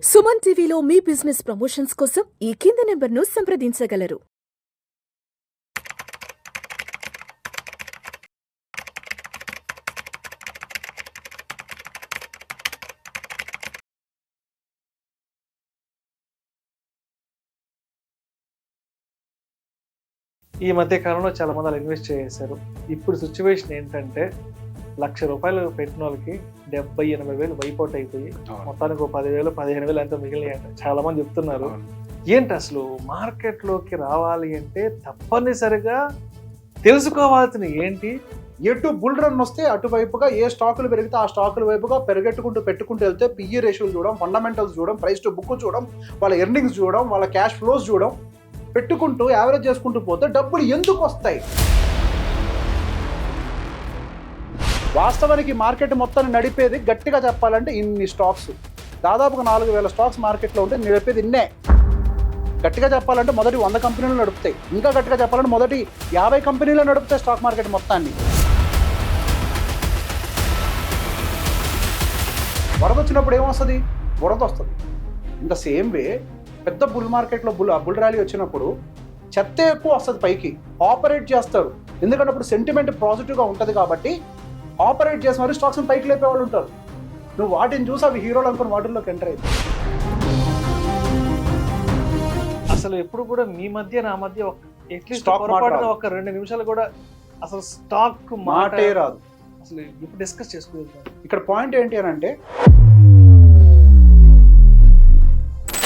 సుమన్ టీవీలో మీ business promotions కోసం ఈ కింది నెంబర్ను సంప్రదించగలరు. ఈ మధ్య కాలంలో చాలా మంది అలా ఇన్వెస్ట్ చేశారు. ఇప్పుడు సిచ్యువేషన్ ఏంటంటే ₹1,00,000 పెట్టిన వాళ్ళకి 70-80 వేలు వైపౌట్ అయిపోయి మొత్తానికి 10,000 15,000 ఎంతో మిగిలినాయంట చాలా మంది చెప్తున్నారు. ఏంటి అసలు మార్కెట్లోకి రావాలి అంటే తప్పనిసరిగా తెలుసుకోవాల్సిన ఏంటి? ఎటు బుల్ రన్ వస్తే అటువైపుగా ఏ స్టాకులు పెరిగితే ఆ స్టాకుల వైపుగా పెట్టుకుంటూ వెళ్తే పిఈ రేషియోలు చూడడం, ఫండమెంటల్స్ చూడడం, ప్రైస్ టు బుక్ చూడడం, వాళ్ళ ఎర్నింగ్స్ చూడడం, వాళ్ళ క్యాష్ ఫ్లోస్ చూడడం, పెట్టుకుంటూ యావరేజ్ చేసుకుంటూ పోతే డబ్బులు ఎందుకు వస్తాయి? వాస్తవానికి మార్కెట్ మొత్తాన్ని నడిపేది గట్టిగా చెప్పాలంటే ఇన్ని స్టాక్స్, దాదాపుగా 4,000 స్టాక్స్ మార్కెట్లో ఉంటే నడిపేది ఇన్నే. గట్టిగా చెప్పాలంటే మొదటి 100 కంపెనీలు నడుపుతాయి, ఇంకా గట్టిగా చెప్పాలంటే మొదటి 50 కంపెనీలు నడుపుతాయి స్టాక్ మార్కెట్ మొత్తాన్ని. వరద వచ్చినప్పుడు ఏమొస్తుంది? వరద వస్తుంది. ఇంత సేమ్ వే పెద్ద బుల్ మార్కెట్లో బుల్ ర్యాలీ వచ్చినప్పుడు చెత్త ఎక్కువ వస్తుంది పైకి, ఆపరేట్ చేస్తారు. ఎందుకంటే అప్పుడు సెంటిమెంట్ పాజిటివ్గా ఉంటుంది కాబట్టి ఆపరేట్ చేసి మరి స్టాక్స్ని పైకి లేపే వాళ్ళు ఉంటారు. నువ్వు వాటిని చూసి అవి హీరోలు అనుకుని వాటిల్లోకి ఎంటర్ అయ్యి అసలు ఎప్పుడు కూడా మీ మధ్య నా మధ్య అట్లీస్ట్ Stock మాట్లాడు. ఒక 2 నిమిషాలు కూడా అసలు స్టాక్ మాటే రాదు. అసలు ఇప్పుడు డిస్కస్ చేసుకుంటాం. ఇక్కడ పాయింట్ ఏంటి అని అంటే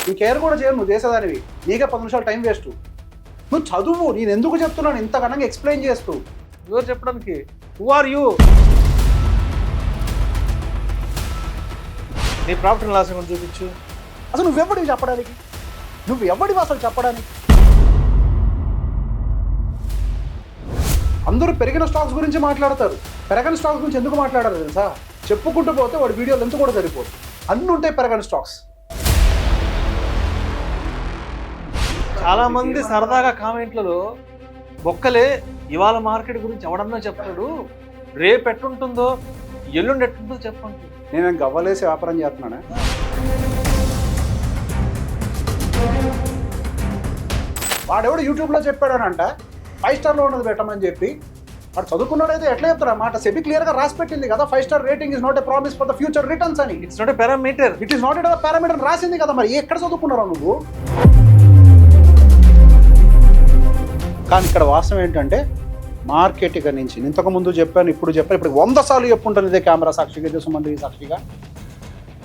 నువ్వు కేర్ కూడా చేయవు, నువ్వు చేసేదానివి, నీకే 10 నిమిషాలు టైం వేస్ట్. నువ్వు చదువు, నేను ఎందుకు చెప్తున్నాను ఇంతకన్నా ఎక్స్ప్లెయిన్ చేస్తూ. ఎవరు చెప్పడానికి? Who are you? నీ ప్రాఫిట్ అండ్ లాస్ గురించి చూపించు. అసలు నువ్వెవడివి చెప్పడానికి? నువ్వెవడివి అసలు చెప్పడానికి? అందరూ పెరిగిన స్టాక్స్ గురించి మాట్లాడతారు, పెరగని స్టాక్స్ గురించి ఎందుకు మాట్లాడారు తెలుసా? చెప్పుకుంటూ పోతే వాడి వీడియోలు ఎంత కూడా సరిపోదు, అన్నీ ఉంటాయి పెరగని స్టాక్స్. చాలా మంది సరదాగా కామెంట్లలో బొక్కలే ఇవాళ మార్కెట్ గురించి ఎవడన్నా చెప్తాడు, రేపు ఎట్టుంటుందో ఎల్లుండి ఎట్టుంటుందో చెప్పండి. నేను గవ్వలేసి వ్యాపారం చేస్తున్నానా? వాడెవడు యూట్యూబ్లో చెప్పాడనంట 5 స్టార్లో ఉన్నది పెట్టమని చెప్పి. వాడు చదువుకున్నాడైతే ఎట్లా చెప్తారు అన్నమాట? సెబీ క్లియర్గా రాసి పెట్టింది కదా, 5 star rating is not a promise for the future returns అని. It's not a parameter. It is not a parameter రాసింది కదా. మరి ఎక్కడ చదువుకున్నారా నువ్వు? కానీ ఇక్కడ వాస్తవం ఏంటంటే మార్కెట్ ఇక నుంచి ఇంతకుముందు చెప్పాను, ఇప్పుడు 100 సార్లు చెప్పుంటాను ఇదే కెమెరా సాక్షిగా, ఇదే సుమన్ టీవీ సాక్షిగా.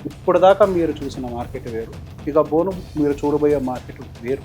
ఇప్పుడు దాకా మీరు చూసిన మార్కెట్ వేరు, ఇక బోను మీరు చూడబోయే మార్కెట్ వేరు.